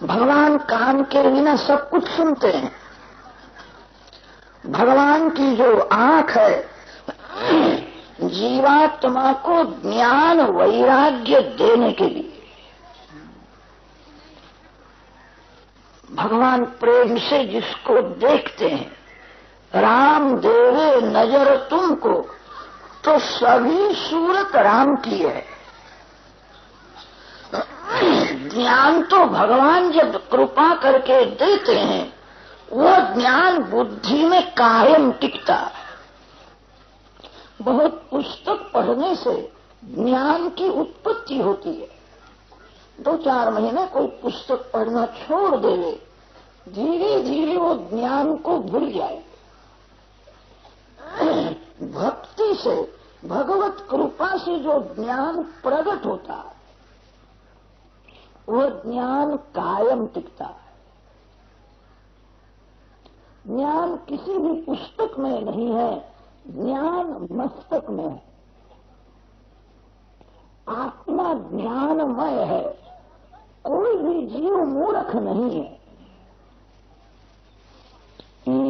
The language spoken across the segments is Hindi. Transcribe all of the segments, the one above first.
भगवान कान के बिना सब कुछ सुनते हैं। भगवान की जो आंख है जीवात्मा को ज्ञान वैराग्य देने के लिए। भगवान प्रेम से जिसको देखते हैं, राम देवे नजर तुमको, तो सभी सूरत राम की है। ज्ञान तो भगवान जब कृपा करके देते हैं वह ज्ञान बुद्धि में कायम टिकता है। बहुत पुस्तक पढ़ने से ज्ञान की उत्पत्ति होती है। 2-4 महीने कोई पुस्तक पढ़ना छोड़ देवे, धीरे धीरे वो ज्ञान को भूल जाए। भक्ति से, भगवत कृपा से जो ज्ञान प्रकट होता है वह ज्ञान कायम टिकता है। ज्ञान किसी भी पुस्तक में नहीं है, ज्ञान मस्तक में है। आत्मा ज्ञानमय है, कोई भी जीव मूर्ख नहीं है।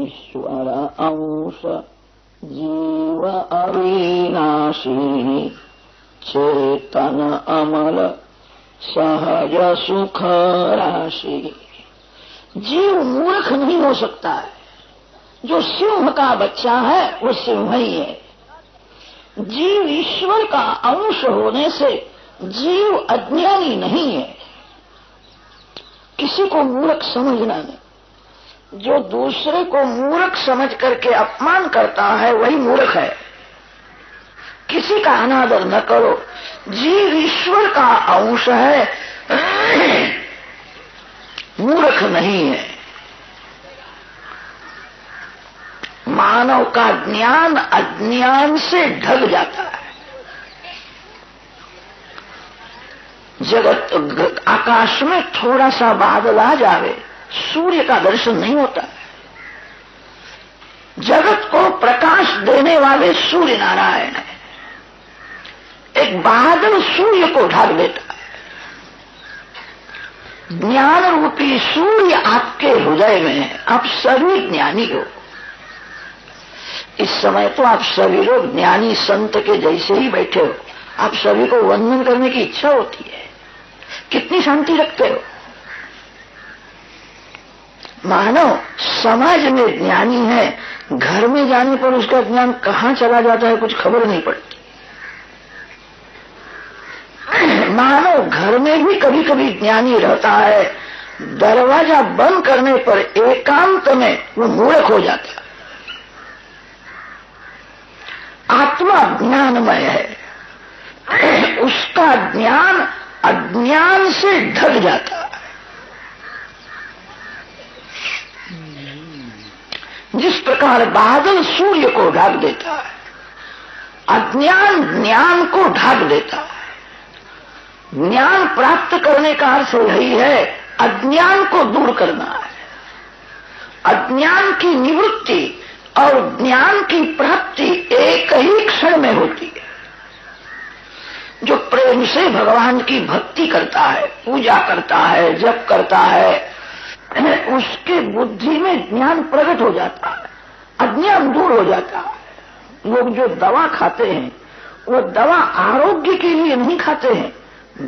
ईश्वर अंश जीव अविनाशी, चेतन अमल सहज सुख राशि। जीव मूर्ख नहीं हो सकता है। जो सिंह का बच्चा है वो सिंह ही है। जीव ईश्वर का अंश होने से जीव अज्ञानी नहीं है। किसी को मूर्ख समझना नहीं। जो दूसरे को मूर्ख समझ करके अपमान करता है वही मूर्ख है। किसी का अनादर न करो। जीव ईश्वर का अंश है, मूर्ख नहीं है। मानव का ज्ञान अज्ञान से ढक जाता है। जगत आकाश में थोड़ा सा बादल आ जावे, सूर्य का दर्शन नहीं होता। जगत को प्रकाश देने वाले सूर्य नारायण है। एक बादल सूर्य को ढक देता है। ज्ञान रूपी सूर्य आपके हृदय में है। आप सभी ज्ञानी हो। इस समय तो आप सभी लोग ज्ञानी संत के जैसे ही बैठे हो। आप सभी को वंदन करने की इच्छा होती है। कितनी शांति रखते हो। मानव समाज में ज्ञानी है, घर में जाने पर उसका ज्ञान कहाँ चला जाता है कुछ खबर नहीं पड़ती। मानव घर में भी कभी कभी ज्ञानी रहता है, दरवाजा बंद करने पर एकांत में वो मूर्ख हो जाता है। आत्मा ज्ञानमय है, उसका ज्ञान अज्ञान से ढक जाता है। जिस प्रकार बादल सूर्य को ढक देता है, अज्ञान ज्ञान को ढक देता है। ज्ञान प्राप्त करने का अर्थ यही है, अज्ञान को दूर करना है। अज्ञान की निवृत्ति और ज्ञान की प्राप्ति एक ही क्षण में होती है। जो प्रेम से भगवान की भक्ति करता है, पूजा करता है, जप करता है, उसके बुद्धि में ज्ञान प्रकट हो जाता है, अज्ञान दूर हो जाता है। लोग जो दवा खाते हैं वो दवा आरोग्य के लिए नहीं खाते हैं,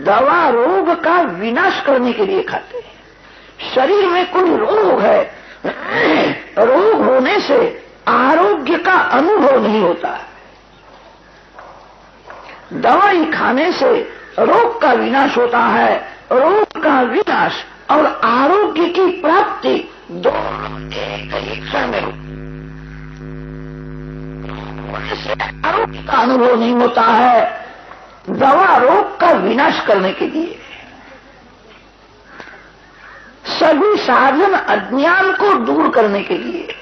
दवा रोग का विनाश करने के लिए खाते हैं। शरीर में कोई रोग है, रोग होने से आरोग्य का अनुभव नहीं होता है। दवाई खाने से रोग का विनाश होता है। रोग का विनाश और आरोग्य की प्राप्ति दोनों एक ही क्षण में होती है। आरोग्य का अनुभव नहीं होता है। दवा रोग का विनाश करने के लिए। सभी साधन अज्ञान को दूर करने के लिए।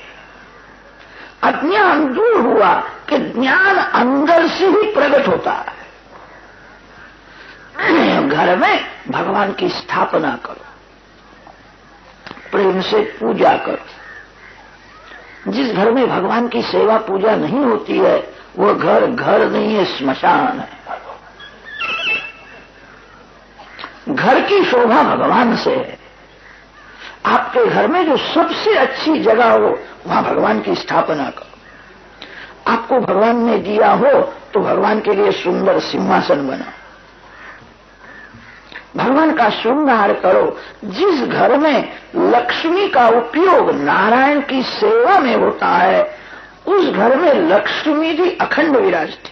अज्ञान दूर हुआ कि ज्ञान अंदर से ही प्रकट होता है। घर में भगवान की स्थापना करो, प्रेम से पूजा करो। जिस घर में भगवान की सेवा पूजा नहीं होती है वो घर घर नहीं है, स्मशान है। घर की शोभा भगवान से है। आपके घर में जो सबसे अच्छी जगह हो वहां भगवान की स्थापना करो। आपको भगवान ने दिया हो तो भगवान के लिए सुंदर सिंहासन बनाओ, भगवान का श्रृंगार करो। जिस घर में लक्ष्मी का उपयोग नारायण की सेवा में होता है उस घर में लक्ष्मी जी अखंड विराजती।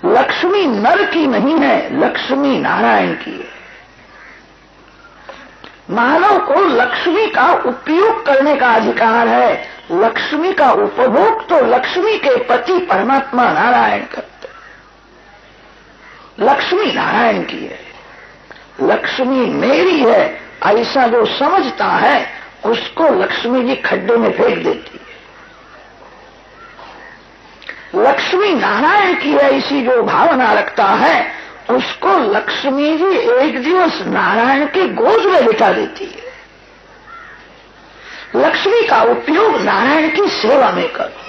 लक्ष्मी नर की नहीं है, लक्ष्मी नारायण की है। मानव को लक्ष्मी का उपयोग करने का अधिकार है, लक्ष्मी का उपभोग तो लक्ष्मी के पति परमात्मा नारायण करते। लक्ष्मी नारायण की है, लक्ष्मी मेरी है ऐसा जो समझता है उसको लक्ष्मी जी खड्डे में फेंक देती है। लक्ष्मी नारायण की है ऐसी जो भावना रखता है उसको लक्ष्मी जी एक दिवस नारायण के गोद में बिठा देती है। लक्ष्मी का उपयोग नारायण की सेवा में करो।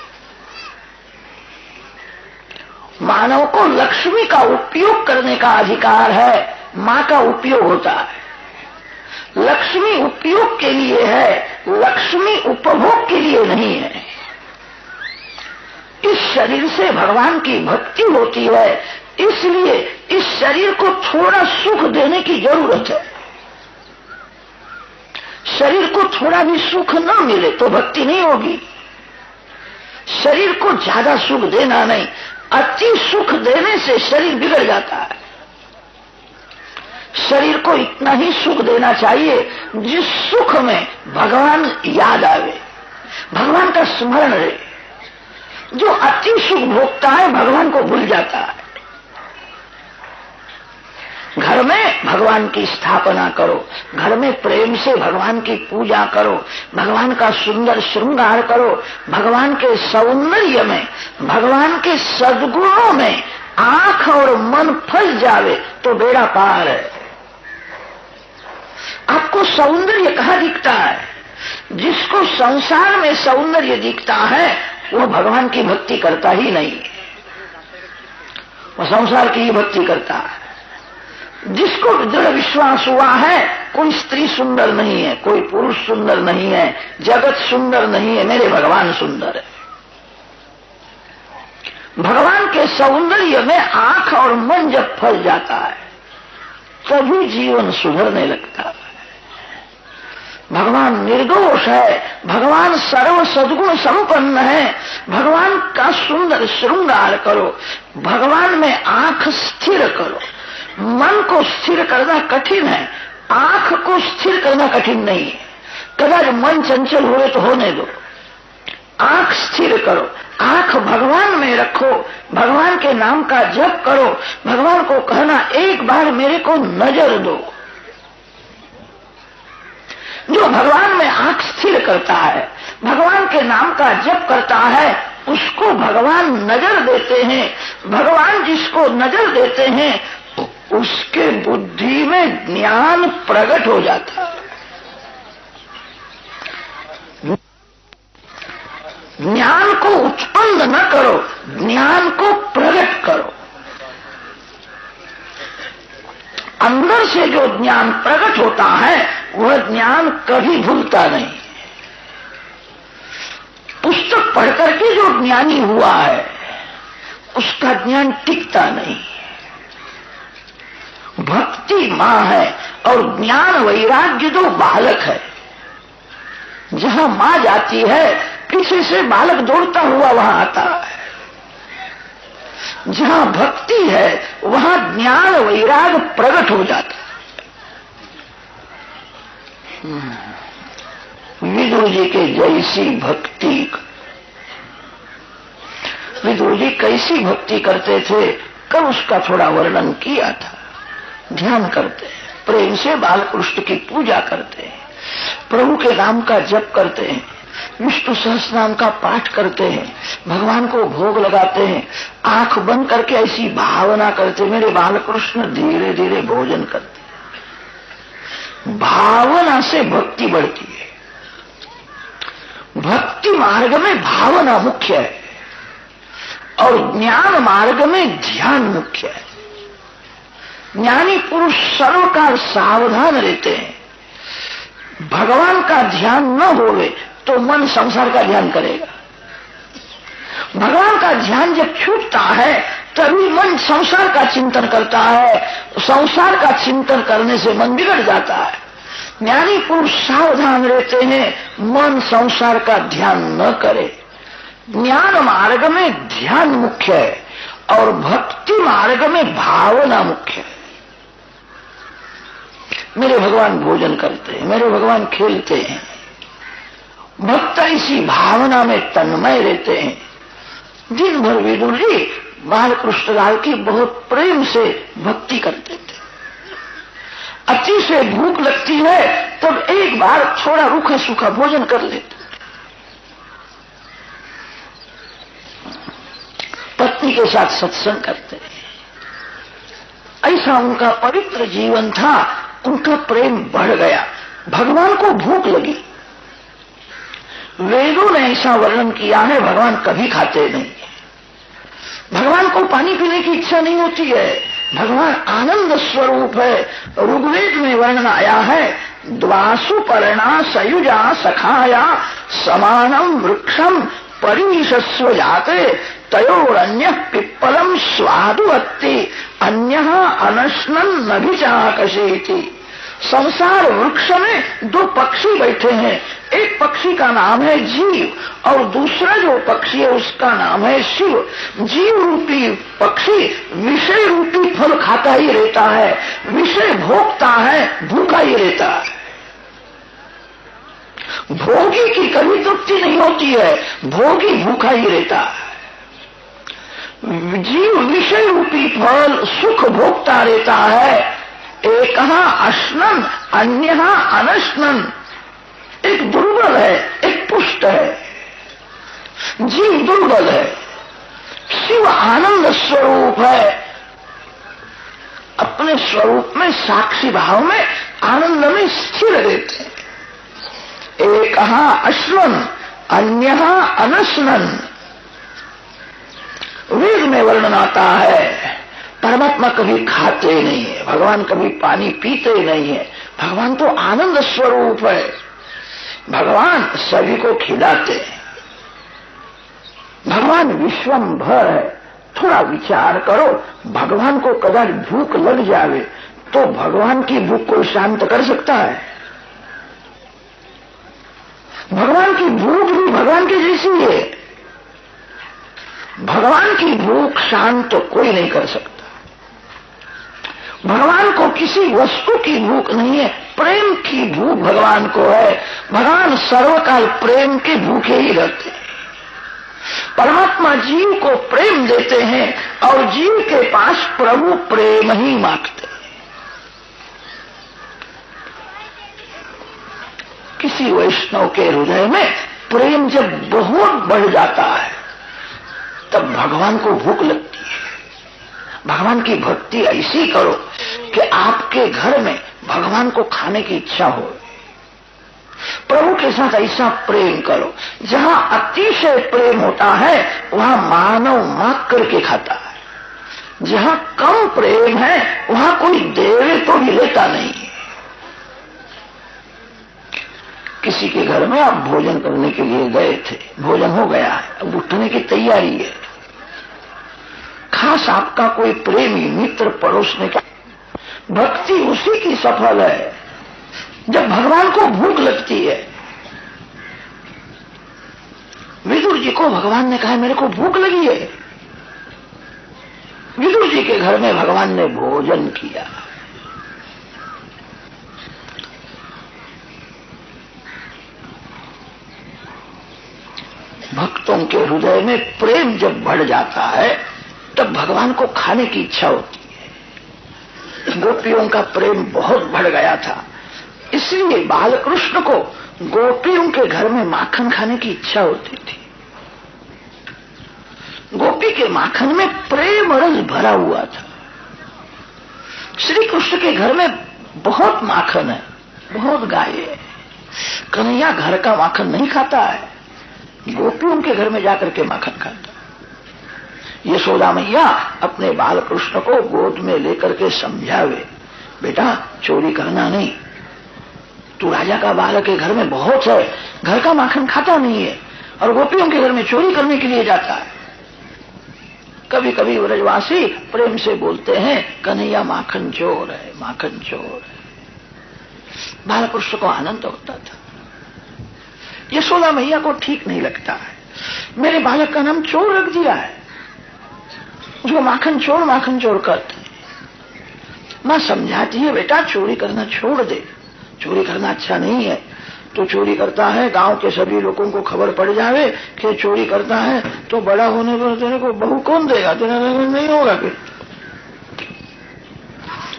मानव को लक्ष्मी का उपयोग करने का अधिकार है, मां का उपयोग होता है। लक्ष्मी उपयोग के लिए है, लक्ष्मी उपभोग के लिए नहीं है। इस शरीर से भगवान की भक्ति होती है, इसलिए इस शरीर को थोड़ा सुख देने की जरूरत है। शरीर को थोड़ा भी सुख न मिले तो भक्ति नहीं होगी। शरीर को ज्यादा सुख देना नहीं, अति सुख देने से शरीर बिगड़ जाता है। शरीर को इतना ही सुख देना चाहिए जिस सुख में भगवान याद आवे, भगवान का स्मरण रहे। जो अति सुख भोगता है भगवान को भूल जाता है। घर में भगवान की स्थापना करो, घर में प्रेम से भगवान की पूजा करो, भगवान का सुंदर श्रृंगार करो। भगवान के सौंदर्य में, भगवान के सद्गुणों में आंख और मन फंस जावे तो बेड़ा पार है। आपको सौंदर्य कहाँ दिखता है? जिसको संसार में सौंदर्य दिखता है वो भगवान की भक्ति करता ही नहीं, वो संसार की ही भक्ति करता है। जिसको दृढ़ विश्वास हुआ है कोई स्त्री सुंदर नहीं है, कोई पुरुष सुंदर नहीं है, जगत सुंदर नहीं है, मेरे भगवान सुंदर है। भगवान के सौंदर्य में आंख और मन जब फंस जाता है तभी जीवन सुधरने लगता है। भगवान निर्दोष है, भगवान सर्व सद्गुण संपन्न है। भगवान का सुंदर श्रृंगार करो, भगवान में आंख स्थिर करो। मन को स्थिर करना कठिन है, आंख को स्थिर करना कठिन नहीं है। कदाच मन चंचल हुए तो होने दो, आंख स्थिर करो, आंख भगवान में रखो, भगवान के नाम का जप करो। भगवान को कहना एक बार मेरे को नजर दो। जो भगवान में आंख स्थिर करता है, भगवान के नाम का जप करता है, उसको भगवान नजर देते हैं। भगवान जिसको नजर देते हैं उसके बुद्धि में ज्ञान प्रकट हो जाता है। ज्ञान को उत्पन्न न करो, ज्ञान को प्रकट करो। अंदर से जो ज्ञान प्रकट होता है वह ज्ञान कभी भूलता नहीं। पुस्तक पढ़कर के जो ज्ञानी हुआ है उसका ज्ञान टिकता नहीं। भक्ति मां है और ज्ञान वैराग्य जो बालक है। जहां मां जाती है पीछे से बालक दौड़ता हुआ वहां आता है। जहां भक्ति है वहां ज्ञान वैराग प्रकट हो जाता है। विदुर जी के जैसी भक्ति, विदुर जी कैसी भक्ति करते थे कल उसका थोड़ा वर्णन किया था। ध्यान करते हैं, प्रेम से बालकृष्ण की पूजा करते हैं, प्रभु के नाम का जप करते हैं, विष्णु सहस्त्र नाम का पाठ करते हैं, भगवान को भोग लगाते हैं, आंख बंद करके ऐसी भावना करते मेरे बालकृष्ण धीरे धीरे भोजन करते हैं। भावना से भक्ति बढ़ती है। भक्ति मार्ग में भावना मुख्य है और ज्ञान मार्ग में ध्यान मुख्य है। ज्ञानी पुरुष सर्वकाल सावधान रहते हैं। भगवान का ध्यान न होवे तो मन संसार का ध्यान करेगा। भगवान का ध्यान जब छूटता है तभी मन संसार का चिंतन करता है। संसार का चिंतन करने से मन बिगड़ जाता है। ज्ञानी पुरुष सावधान रहते हैं, मन संसार का ध्यान न करे। ज्ञान मार्ग में ध्यान मुख्य है और भक्ति मार्ग में भावना मुख्य है। मेरे भगवान भोजन करते हैं, मेरे भगवान खेलते हैं, भक्त इसी भावना में तन्मय रहते हैं। दिन भर विदुर जी बालकृष्ण लाल की बहुत प्रेम से भक्ति करते थे। अति से भूख लगती है तब एक बार थोड़ा रूखा सूखा भोजन कर लेते। पत्नी के साथ सत्संग करते। ऐसा उनका पवित्र जीवन था। उनका प्रेम बढ़ गया। भगवान को भूख लगी। वेदों ने ऐसा वर्णन किया है, भगवान कभी खाते नहीं। भगवान को पानी पीने की इच्छा नहीं होती है। भगवान आनंद स्वरूप है। ऋग्वेद में वर्णन आया है, द्वासु पर्णा सयुजा सखाया समानम वृक्षम परिशस्व जाते तयोरन्य पिप्पलम स्वादुवत्ति अन्य अनश्नन नभिचाकशेति। संसार वृक्ष में दो पक्षी बैठे हैं। एक पक्षी का नाम है जीव और दूसरा जो पक्षी है उसका नाम है शिव। जीव रूपी पक्षी विषय रूपी फल खाता ही रहता है, विषय भोगता है, भूखा ही रहता है। भोगी की कभी तृप्ति नहीं होती है, भोगी भूखा ही रहता है। जीव विषय रूपी फल सुख भोगता रहता है। एक अश्नन अन्य अनश्नन। एक दुर्बल है, एक पुष्ट है। जीव दुर्बल है, शिव आनंद स्वरूप है। अपने स्वरूप में साक्षी भाव में आनंद में स्थिर रहते हैं। एक अश्नन अन्य अनश्नन। वेद में वर्णन आता है, परमात्मा कभी खाते नहीं है, भगवान कभी पानी पीते नहीं है। भगवान तो आनंद स्वरूप है। भगवान सभी को खिलाते हैं। भगवान विश्वंभर है। थोड़ा विचार करो, भगवान को कदाच भूख लग जावे तो भगवान की भूख को शांत कर सकता है? भगवान की भूख भी भगवान की जैसी है। भगवान की भूख शांत तो कोई नहीं कर सकता। भगवान को किसी वस्तु की भूख नहीं है, प्रेम की भूख भगवान को है। भगवान सर्वकाल प्रेम के भूखे ही रहते हैं। परमात्मा जीव को प्रेम देते हैं और जीव के पास प्रभु प्रेम ही मांगते हैं। किसी वैष्णव के हृदय में प्रेम जब बहुत बढ़ जाता है तब भगवान को भूख लगती है। भगवान की भक्ति ऐसी करो कि आपके घर में भगवान को खाने की इच्छा हो। प्रभु के साथ ऐसा प्रेम करो, जहां अतिशय प्रेम होता है वहां मानव मांग करके खाता है। जहां कम प्रेम है वहां कोई देवे तो भी लेता नहीं। किसी के घर में आप भोजन करने के लिए गए थे, भोजन हो गया है, अब उठने की तैयारी है। खास आपका कोई प्रेमी मित्र परोसने का, भक्ति उसी की सफल है जब भगवान को भूख लगती है। विदुर जी को भगवान ने कहा मेरे को भूख लगी है। विदुर जी के घर में भगवान ने भोजन किया। भक्तों के हृदय में प्रेम जब बढ़ जाता है तब भगवान को खाने की इच्छा होती है। गोपियों का प्रेम बहुत बढ़ गया था, इसलिए बालकृष्ण को गोपियों के घर में माखन खाने की इच्छा होती थी। गोपी के माखन में प्रेम रस भरा हुआ था। श्री कृष्ण के घर में बहुत माखन है, बहुत गाय है। कन्हैया घर का माखन नहीं खाता है, गोपियों के घर में जाकर के माखन खाता। यशोदा मैया अपने बालकृष्ण को गोद में लेकर के समझावे, बेटा चोरी करना नहीं, तू राजा का बालक है, घर में बहुत है, घर का माखन खाता नहीं है और गोपियों के घर में चोरी करने के लिए जाता है। कभी कभी व्रजवासी प्रेम से बोलते हैं कन्हैया माखन चोर है, माखन चोर है। बालकृष्ण को आनंद होता था। यशोदा मैया को ठीक नहीं लगता है, मेरे बालक का नाम चोर रख दिया है, उसको माखन चोर करते हैं। मां समझाती है बेटा चोरी करना छोड़ दे, चोरी करना अच्छा नहीं है। तो चोरी करता है, गांव के सभी लोगों को खबर पड़ जावे कि चोरी करता है, तो बड़ा होने पर तेरे को बहू कौन देगा, तेरा नहीं होगा। फिर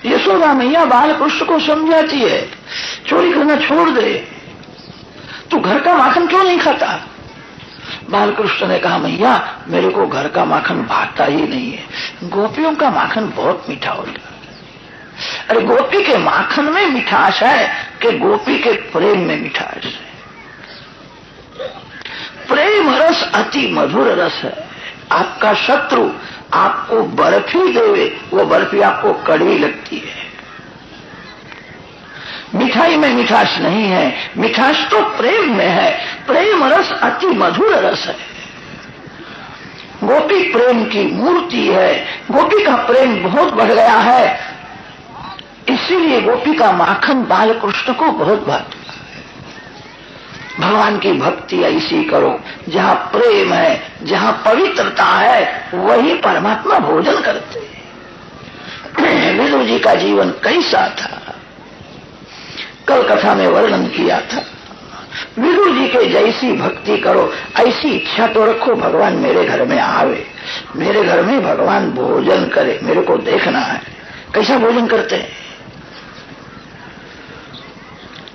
यशोदा मैया बालकृष्ण को समझाती है चोरी करना छोड़ दे, तू घर का माखन क्यों नहीं खाता। बालकृष्ण ने कहा मैया मेरे को घर का माखन भाता ही नहीं है, गोपियों का माखन बहुत मीठा होता है। अरे गोपी के माखन में मिठास है कि गोपी के प्रेम में मिठास है। प्रेम रस अति मधुर रस है। आपका शत्रु आपको बर्फी देवे, वो बर्फी आपको कड़वी लगती है। मिठाई में मिठास नहीं है, मिठास तो प्रेम में है। प्रेम रस अति मधुर रस है। गोपी प्रेम की मूर्ति है, गोपी का प्रेम बहुत बढ़ गया है, इसीलिए गोपी का माखन बालकृष्ण को बहुत भाता है। भगवान की भक्ति ऐसी करो, जहां प्रेम है, जहां पवित्रता है, वही परमात्मा भोजन करते हैं। विदुर जी का जीवन कैसा था, कल कथा में वर्णन किया था। विदुर जी के जैसी भक्ति करो, ऐसी इच्छा तो रखो भगवान मेरे घर में आवे, मेरे घर में भगवान भोजन करे, मेरे को देखना है। कैसा भोजन करते हैं।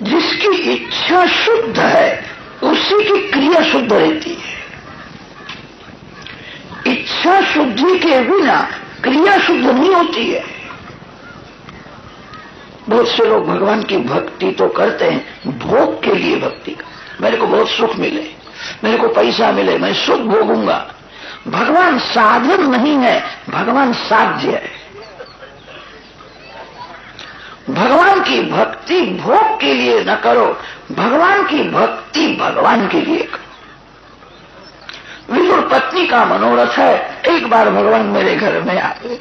जिसकी इच्छा शुद्ध है उसी की क्रिया शुद्ध रहती है। इच्छा शुद्धि के बिना क्रिया शुद्ध नहीं होती है। बहुत से लोग भगवान की भक्ति तो करते हैं, भोग के लिए भक्ति करते, मेरे को बहुत सुख मिले, मेरे को पैसा मिले, मैं सुख भोगूंगा। भगवान साधन नहीं है, भगवान साध्य है। भगवान की भक्ति भोग के लिए न करो, भगवान की भक्ति भगवान के लिए करो। विदुर पत्नी का मनोरथ है, एक बार भगवान मेरे घर में आए,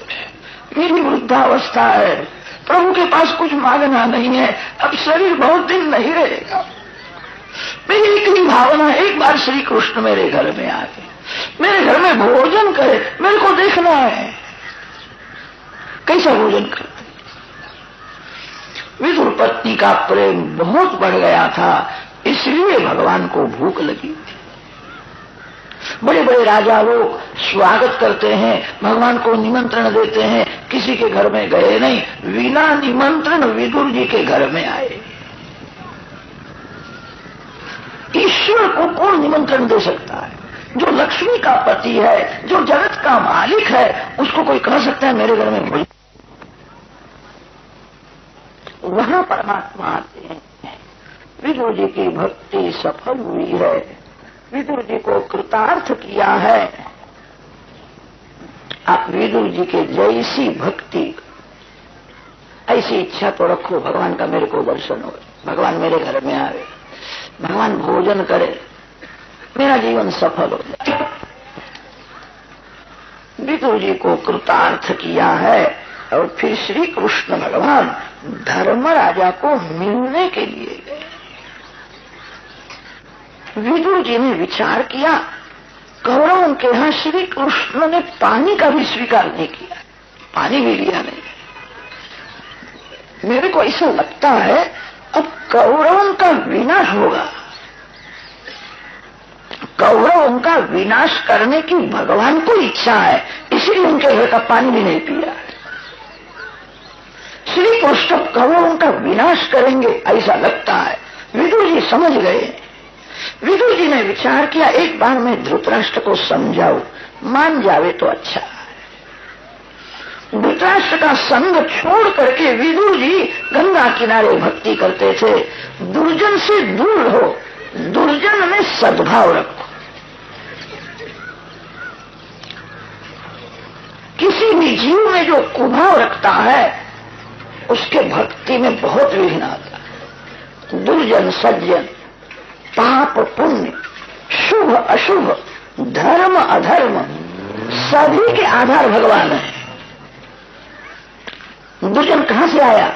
मेरी वृद्धावस्था है, प्रभु के पास कुछ मांगना नहीं है, अब शरीर बहुत दिन नहीं रहेगा, मेरी एक ही भावना, एक बार श्री कृष्ण मेरे घर में आए, मेरे घर में भोजन करे, मेरे को देखना है कैसा भोजन करे। विदुर पत्नी का प्रेम बहुत बढ़ गया था, इसलिए भगवान को भूख लगी थी। बड़े बड़े राजा लोग स्वागत करते हैं, भगवान को निमंत्रण देते हैं, किसी के घर में गए नहीं, बिना निमंत्रण विदुर जी के घर में आए। ईश्वर को कौन निमंत्रण दे सकता है। जो लक्ष्मी का पति है, जो जगत का मालिक है, उसको कोई कह सकता है मेरे घर में भोजन। वहां परमात्मा आते हैं। विदुर जी की भक्ति सफल हुई है, विदुर जी को कृतार्थ किया है। आप विदुर जी के जैसी भक्ति, ऐसी इच्छा तो रखो भगवान का मेरे को दर्शन हो, भगवान मेरे घर में आवे, भगवान भोजन करे, मेरा जीवन सफल हो जाए। विदुर जी को कृतार्थ किया है और फिर श्री कृष्ण भगवान धर्मराजा को मिलने के लिए गए। विदुर जी ने विचार किया, कौरवों के यहां श्री कृष्ण ने पानी का भी स्वीकार नहीं किया, पानी भी लिया नहीं। मेरे को ऐसा लगता है अब कौरवों का विनाश होगा, कौरवों का विनाश करने की भगवान को इच्छा है, इसलिए उनके घर का पानी भी नहीं पिया। श्री कृष्ण कौरवों का विनाश करेंगे ऐसा लगता है। विदुर जी समझ गए। विदुर जी ने विचार किया, एक बार मैं धृतराष्ट्र को समझाऊं, मान जावे तो अच्छा है। धृतराष्ट्र का संग छोड़ करके विदुर जी गंगा किनारे भक्ति करते थे। दुर्जन से दूर रहो, दुर्जन में सद्भाव रखो। किसी भी जीव में जो कुभाव रखता है उसके भक्ति में बहुत विघ्न आता है। दुर्जन सज्जन, पाप पुण्य, शुभ अशुभ, धर्म अधर्म, सभी के आधार भगवान है। दुर्जन कहां से आया?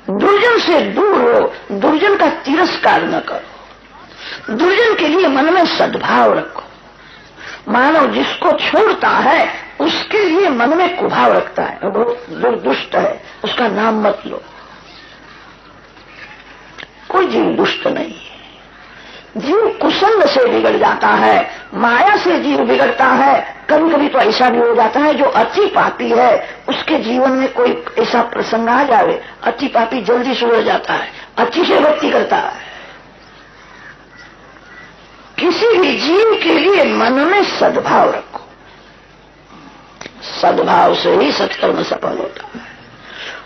दुर्जन से दूर हो, दुर्जन का तिरस्कार न करो, दुर्जन के लिए मन में सद्भाव रखो। मानव जिसको छोड़ता है उसके लिए मन में कुभाव रखता है, वो दुष्ट है, उसका नाम मत लो। कोई जीव दुष्ट नहीं है। जीव कुसंग से बिगड़ जाता है, माया से जीव बिगड़ता है। कभी कभी तो ऐसा भी हो जाता है जो अति पापी है उसके जीवन में कोई ऐसा प्रसंग आ जावे, अति पापी जल्दी सुधर जाता है, अच्छी से भक्ति करता है। किसी भी जीव के लिए मन में सद्भाव रखो, सद्भाव से ही सत्कर्म सफल होता है।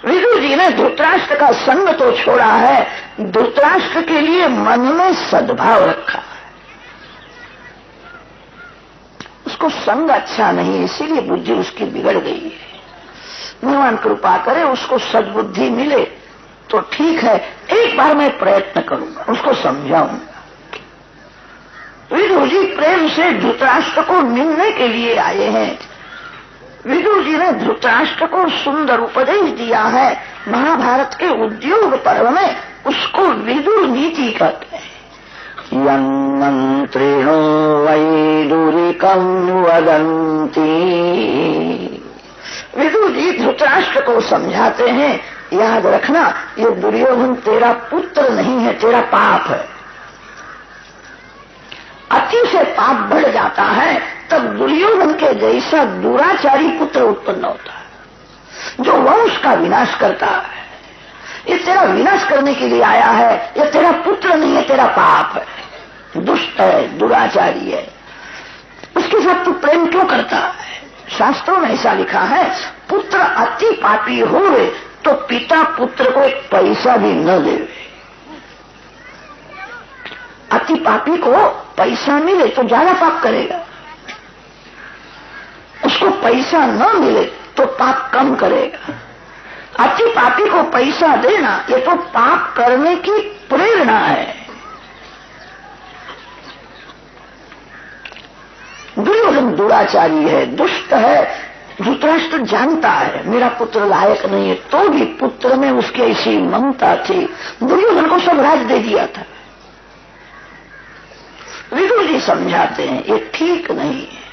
विदुर जी ने धृतराष्ट्र का संग तो छोड़ा है, धृतराष्ट्र के लिए मन में सद्भाव रखा है। उसको संग अच्छा नहीं, इसीलिए बुद्धि उसकी बिगड़ गई है। भगवान कृपा करे उसको सद्बुद्धि मिले तो ठीक है, एक बार मैं प्रयत्न करूंगा, उसको समझाऊंगा। विदुर जी प्रेम से धृतराष्ट्र को मिलने के लिए आए हैं। विदुर जी ने धृतराष्ट्र को सुंदर उपदेश दिया है। महाभारत के उद्योग पर्व में उसको विदुर नीति कहते हैं। यन्मन्त्रिणो वैदुरिकं वदन्ति। विदुर जी धृतराष्ट्र को समझाते हैं, याद रखना ये दुर्योधन तेरा पुत्र नहीं है, तेरा पाप है। अति से पाप बढ़ जाता है तब दुर्योधन के जैसा दुराचारी पुत्र उत्पन्न होता है जो वंश का विनाश करता है। ये तेरा विनाश करने के लिए आया है, ये तेरा पुत्र नहीं है, तेरा पाप है, दुष्ट है, दुराचारी है। उसके साथ तू प्रेम क्यों करता है? शास्त्रों में ऐसा लिखा है, पुत्र अति पापी होवे तो पिता पुत्र को एक पैसा भी न देवे। अति पापी को पैसा मिले तो ज्यादा पाप करेगा, उसको पैसा न मिले तो पाप कम करेगा। अति पापी को पैसा देना ये तो पाप करने की प्रेरणा है। दुर्योधन दुराचारी है, दुष्ट है। धृतराष्ट्र जानता है मेरा पुत्र लायक नहीं है, तो भी पुत्र में उसकी ऐसी ममता थी, दुर्योधन को सब राज दे दिया था। विदुर जी समझाते हैं ये ठीक नहीं है,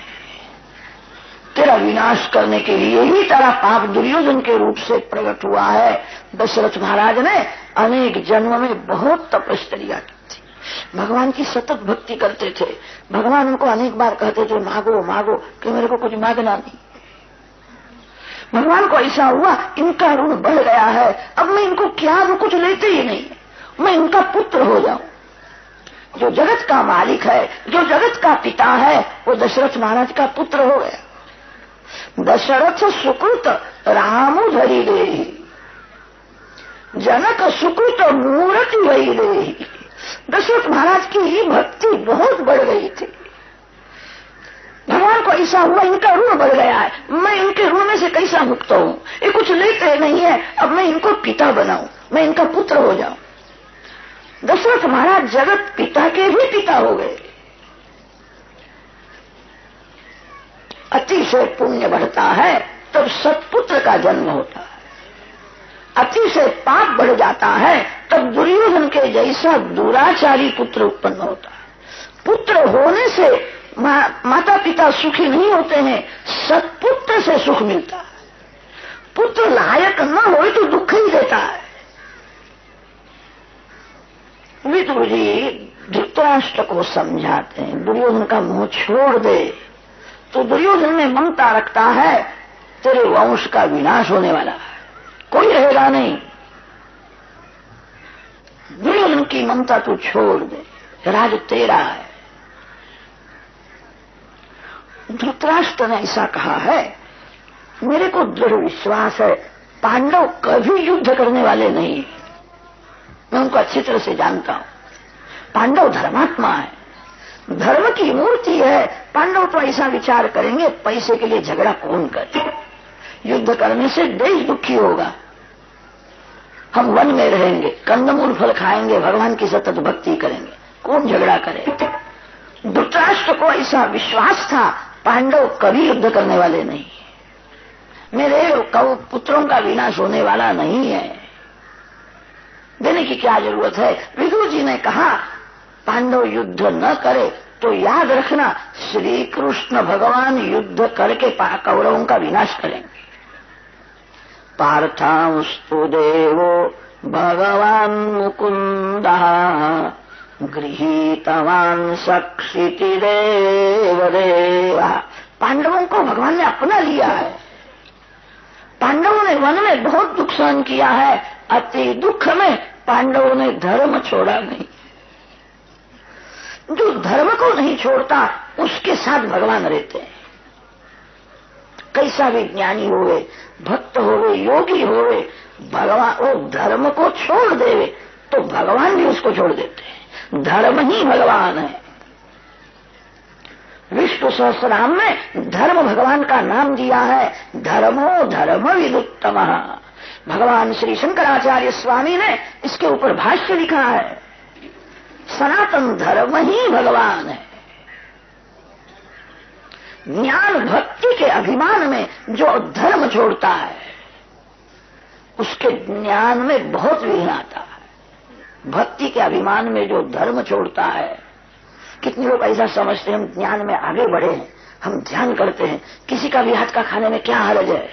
तेरा विनाश करने के लिए ही तेरा पाप दुर्योधन के रूप से प्रकट हुआ है। दशरथ महाराज ने अनेक जन्म में बहुत तपश्चर्या की थी, भगवान की सतत भक्ति करते थे। भगवान उनको अनेक बार कहते थे मांगो मांगो, कि मेरे को कुछ मांगना नहीं। भगवान को ऐसा हुआ इनका ऋण बढ़ गया है, अब मैं इनको क्या दूं, कुछ लेते ही नहीं, मैं इनका पुत्र हो जाऊं। जो जगत का मालिक है, जो जगत का पिता है, वो दशरथ महाराज का पुत्र हो गया। दशरथ सुकृत रामु धरी देहि, जनक सुकृत मूर्ति वही देहि। दशरथ महाराज की ही भक्ति बहुत बढ़ गई थी। भगवान को ऐसा हुआ इनका ऋण बढ़ गया है, मैं इनके ऋण में से कैसा मुक्त हूं, ये कुछ लेते नहीं है, अब मैं इनको पिता बनाऊं, मैं इनका पुत्र हो जाऊं। दशरथ महाराज जगत पिता के भी पिता हो गए। अति से पुण्य बढ़ता है तब सत्पुत्र का जन्म होता है, अति से पाप बढ़ जाता है तब दुर्योधन के जैसा दुराचारी पुत्र उत्पन्न होता है। पुत्र होने से माता पिता सुखी नहीं होते हैं, सत्पुत्र से सुख मिलता है। पुत्र लायक न हो तो दुख ही देता है। विदुर जी धृतराष्ट्र को समझाते हैं दुर्योधन का मुंह छोड़ दे, तो दुर्योधन में ममता रखता है, तेरे वंश का विनाश होने वाला है, कोई रहेगा नहीं। दुर्योधन की ममता तू छोड़ दे, राज तेरा है। धृतराष्ट्र ने ऐसा कहा है, मेरे को दृढ़ विश्वास है पांडव कभी युद्ध करने वाले नहीं, मैं उनको अच्छी तरह से जानता हूं। पांडव धर्मात्मा है, धर्म की मूर्ति है। पांडव तो ऐसा विचार करेंगे पैसे के लिए झगड़ा कौन करे, युद्ध करने से देश दुखी होगा। हम वन में रहेंगे, कंदमूल फल खाएंगे, भगवान की सतत भक्ति करेंगे, कौन झगड़ा करे। धृतराष्ट्र को ऐसा विश्वास था पांडव कभी युद्ध करने वाले नहीं, मेरे पुत्रों का विनाश होने वाला नहीं है, देने की क्या जरूरत है। विदुर जी ने कहा पांडव युद्ध न करे तो याद रखना श्री कृष्ण भगवान युद्ध करके कौरवों का विनाश करेंगे। पार्थांस्तु देवो भगवान मुकुंदः गृहीतवान सक्षिति देवदेवा। पांडवों को भगवान ने अपना लिया है। पांडवों ने वन में बहुत दुख सहन किया है, अति दुख में पांडवों ने धर्म छोड़ा नहीं। जो धर्म को नहीं छोड़ता उसके साथ भगवान रहते हैं। कैसा भी ज्ञानी होवे, भक्त होवे, योगी होवे, भगवान वो धर्म को छोड़ देवे तो भगवान भी उसको छोड़ देते हैं। धर्म ही भगवान है। विष्णु सहस्रनाम में धर्म भगवान का नाम दिया है, धर्मो धर्म विदुत्तमः। भगवान श्री शंकराचार्य स्वामी ने इसके ऊपर भाष्य लिखा है, सनातन धर्म ही भगवान है। ज्ञान भक्ति के अभिमान में जो धर्म छोड़ता है उसके ज्ञान में बहुत विघ्न आता है। भक्ति के अभिमान में जो धर्म छोड़ता है, कितने लोग ऐसा समझते हैं हम ज्ञान में आगे बढ़े हैं, हम ध्यान करते हैं, किसी का भी हाथ का खाने में क्या हर्ज है,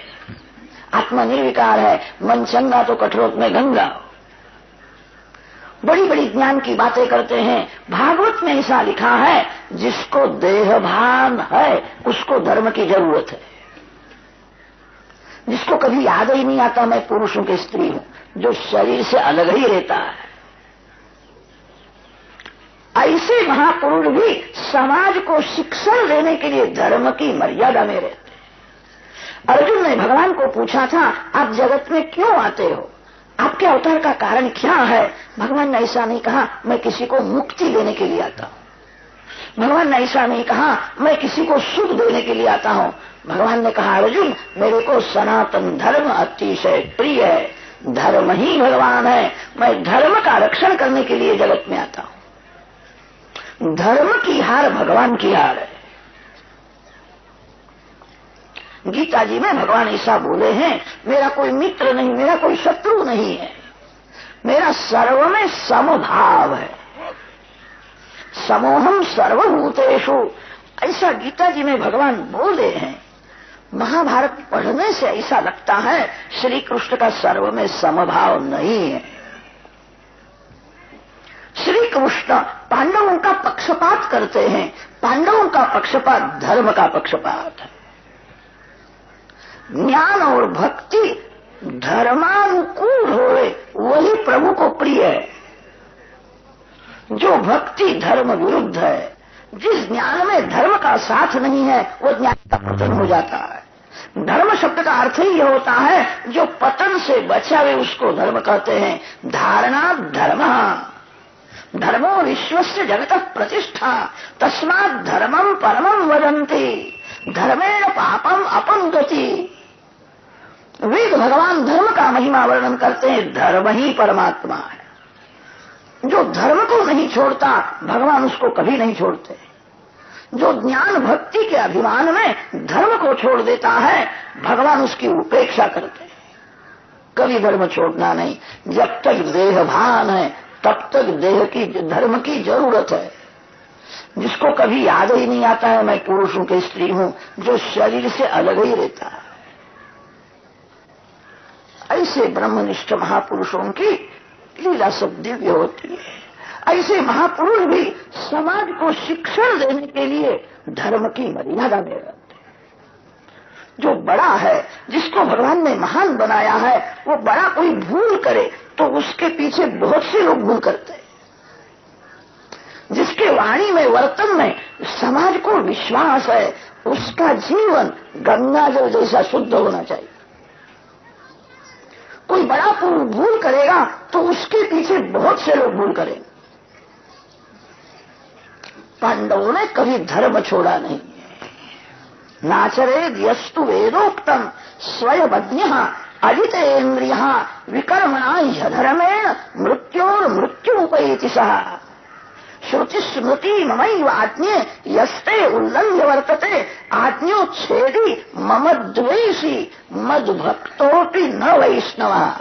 आत्मा निर्विकार है, मन चंगा तो कठोर में गंगा। बड़ी बड़ी ज्ञान की बातें करते हैं। भागवत में ऐसा लिखा है जिसको देह भान है उसको धर्म की जरूरत है। जिसको कभी याद ही नहीं आता मैं पुरुष हूं कि स्त्री हूं, जो शरीर से अलग ही रहता है, ऐसे महापुरुष भी समाज को शिक्षण देने के लिए धर्म की मर्यादा में रहते हैं। अर्जुन ने भगवान को पूछा था आप जगत में क्यों आते हो, आपके अवतार का कारण क्या है। भगवान ने ऐसा नहीं कहा मैं किसी को मुक्ति देने के लिए आता हूं। भगवान ने ऐसा नहीं कहा मैं किसी को सुख देने के लिए आता हूं। भगवान ने कहा अर्जुन मेरे को सनातन धर्म अतिशय प्रिय है, धर्म ही भगवान है, मैं धर्म का रक्षण करने के लिए जगत में आता हूं। धर्म की हार भगवान की हार है। गीता जी में भगवान ऐसा बोले हैं मेरा कोई मित्र नहीं, मेरा कोई शत्रु नहीं है, मेरा सर्व में समभाव है, समोहम सर्वभूतेषु, ऐसा गीता जी में भगवान बोले हैं। महाभारत पढ़ने से ऐसा लगता है श्री कृष्ण का सर्व में समभाव नहीं है। श्री कृष्ण पांडवों का पक्षपात करते हैं। पांडवों का पक्षपात धर्म का पक्षपात है। ज्ञान और भक्ति धर्मानुकूल होवे वही प्रभु को प्रिय है। जो भक्ति धर्म विरुद्ध है, जिस ज्ञान में धर्म का साथ नहीं है वो ज्ञान का पतन हो जाता है। धर्म शब्द का अर्थ ही होता है जो पतन से बचावे उसको धर्म कहते हैं। धारणा धर्म, धर्मो विश्वस्य जगतः प्रतिष्ठा, तस्मात् धर्मम परमं वदन्ति, धर्मेण पापम अपनुदति। वेद भगवान धर्म का महिमा वर्णन करते हैं, धर्म ही परमात्मा है। जो धर्म को नहीं छोड़ता भगवान उसको कभी नहीं छोड़ते। जो ज्ञान भक्ति के अभिमान में धर्म को छोड़ देता है भगवान उसकी उपेक्षा करते हैं। कभी धर्म छोड़ना नहीं। जब तक देह भान है तब तक देह की धर्म की जरूरत है। जिसको कभी याद ही नहीं आता है मैं पुरुष हूं कि स्त्री हूं, जो शरीर से अलग ही रहता है। ऐसे ब्रह्मनिष्ठ महापुरुषों की लीला सब दिव्य होती है। ऐसे महापुरुष भी समाज को शिक्षण देने के लिए धर्म की मर्यादा में रहते हैं। जो बड़ा है, जिसको भगवान ने महान बनाया है, वो बड़ा कोई भूल करे तो उसके पीछे बहुत से लोग भूल करते हैं। जिसके वाणी में वर्तन में समाज को विश्वास है उसका जीवन गंगा जल जैसा शुद्ध होना चाहिए। कोई बड़ा पुरुष भूल करेगा तो उसके पीछे बहुत से लोग भूल करेंगे। पांडवों ने कभी धर्म छोड़ा नहीं है। नाचरे यस्तु वेदोक्तम स्वयं अजितेन्द्रियः विकर्मणा ह्यधर्मेण मृत्योर्मृत्युमुपैति सः। श्रुतिस्मृति ममैव आज्ञे यस्ते उल्लंघ्य वर्तते आज्ञोच्छेदी मम द्वेषी मद्भक्तोऽपि न वैष्णवः।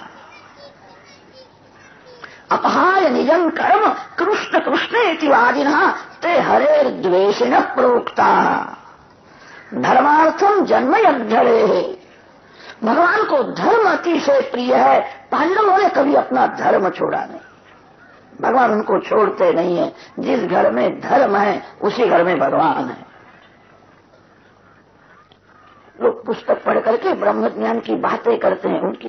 अपहाय निजं कर्म कृष्ण कृष्णेति वादिनः ते हरेर्द्वेषिणः प्रोक्ताः। धर्मार्थम जन्मयद्धरेः। भगवान को धर्म अतिशय प्रिय है। पांडवों ने कभी अपना धर्म छोड़ा नहीं। भगवान उनको छोड़ते नहीं है। जिस घर में धर्म है उसी घर में भगवान है। लोग पुस्तक पढ़ करके ब्रह्म ज्ञान की बातें करते हैं, उनकी